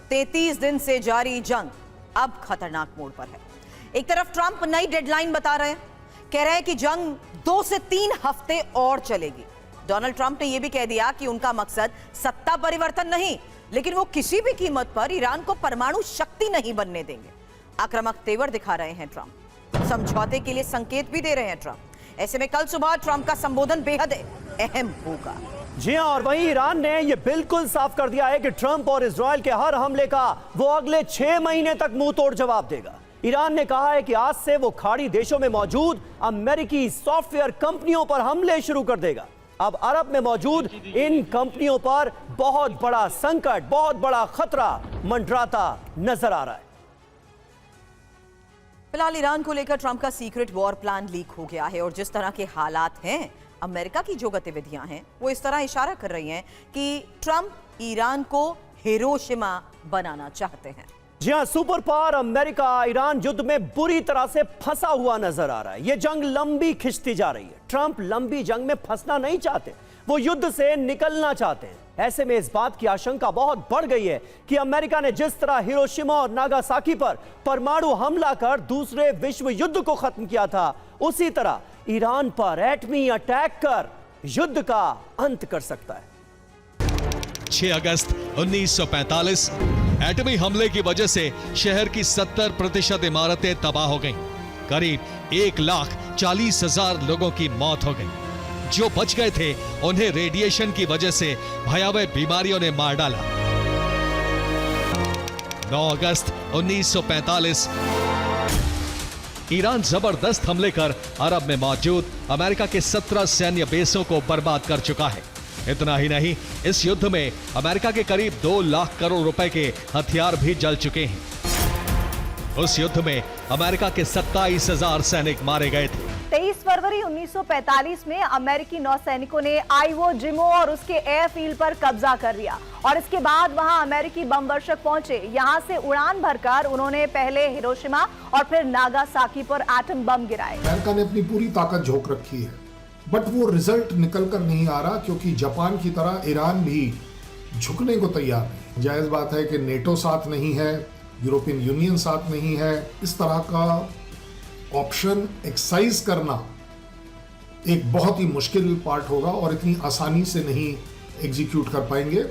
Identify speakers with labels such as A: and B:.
A: 33 दिन से जारी जंग अब खतरनाक मोड़ पर है। एक तरफ ट्रंप नई डेडलाइन बता रहे हैं, कह रहे हैं कि जंग 2 से 3 हफ्ते और चलेगी। डोनाल्ड ट्रंप ने यह भी कह दिया कि उनका मकसद सत्ता परिवर्तन नहीं, लेकिन वो किसी भी कीमत पर ईरान को परमाणु शक्ति नहीं बनने देंगे। आक्रामक तेवर दिखा रहे हैं ट्रंप, समझौते के लिए संकेत भी दे रहे हैं ट्रंप। ऐसे में कल सुबह ट्रंप का संबोधन बेहद अहम होगा।
B: जी हां, और वहीं ईरान ने यह बिल्कुल साफ कर दिया है कि ट्रंप और इजराइल के हर हमले का वो अगले 6 महीने तक मुंह तोड़ जवाब देगा। ईरान ने कहा है कि आज से वो खाड़ी देशों में मौजूद अमेरिकी सॉफ्टवेयर कंपनियों पर हमले शुरू कर देगा। अब अरब में मौजूद इन कंपनियों पर बहुत बड़ा संकट, बहुत बड़ा खतरा मंडराता नजर आ रहा है।
A: फिलहाल ईरान को लेकर ट्रंप का सीक्रेट वॉर प्लान लीक हो गया है और जिस तरह के हालात हैं, अमेरिका की जो गतिविधियां हैं वो इस तरह इशारा कर रही हैं कि ट्रंप ईरान को हिरोशिमा बनाना चाहते हैं।
B: जी हां, सुपर पावर अमेरिका ईरान युद्ध में बुरी तरह से फंसा हुआ नजर आ रहा है। यह जंग लंबी खिंचती जा रही है। ट्रंप लंबी जंग में फंसना नहीं चाहते, वो युद्ध से निकलना चाहते हैं। ऐसे में इस बात की आशंका बहुत बढ़ गई है कि अमेरिका ने जिस तरह हिरोशिमा और नागासाकी पर परमाणु हमला कर दूसरे विश्व युद्ध को खत्म किया था, उसी तरह ईरान पर एटमी अटैक कर युद्ध का अंत कर सकता है।
C: 6 अगस्त 1945 एटमी हमले की वजह से शहर की 70% इमारतें तबाह हो गईं। करीब 1,40,000 लोगों की मौत हो गई। जो बच गए थे उन्हें रेडिएशन की वजह से भयावह बीमारियों ने मार डाला। 9 अगस्त 1945 ईरान जबरदस्त हमले कर अरब में मौजूद अमेरिका के 17 सैन्य बेसों को बर्बाद कर चुका है। इतना ही नहीं, इस युद्ध में अमेरिका के करीब 2 लाख करोड़ रुपए के हथियार भी जल चुके हैं। उस युद्ध में अमेरिका के 27,000 सैनिक मारे गए थे।
D: 23 फरवरी 1945 में अमेरिकी नौसैनिकों ने आइवो जिमो और उसके एयरफील्ड पर कब्जा कर लिया और इसके बाद वहां अमेरिकी बम वर्षक पहुंचे। यहां से उड़ान भरकर उन्होंने पहले हिरोशिमा और फिर नागासाकी पर एटम बम गिराए।
E: अमेरिका ने अपनी पूरी ताकत झोंक रखी है, बट वो रिजल्ट निकल कर नहीं आ रहा, क्योंकि जापान की तरह ईरान भी झुकने को तैयार नहीं। जायज बात है कि नेटो साथ नहीं है, यूरोपियन यूनियन साथ नहीं है। इस तरह का ऑप्शन एक्सरसाइज करना एक बहुत ही मुश्किल पार्ट होगा और इतनी आसानी से नहीं एग्जीक्यूट कर पाएंगे।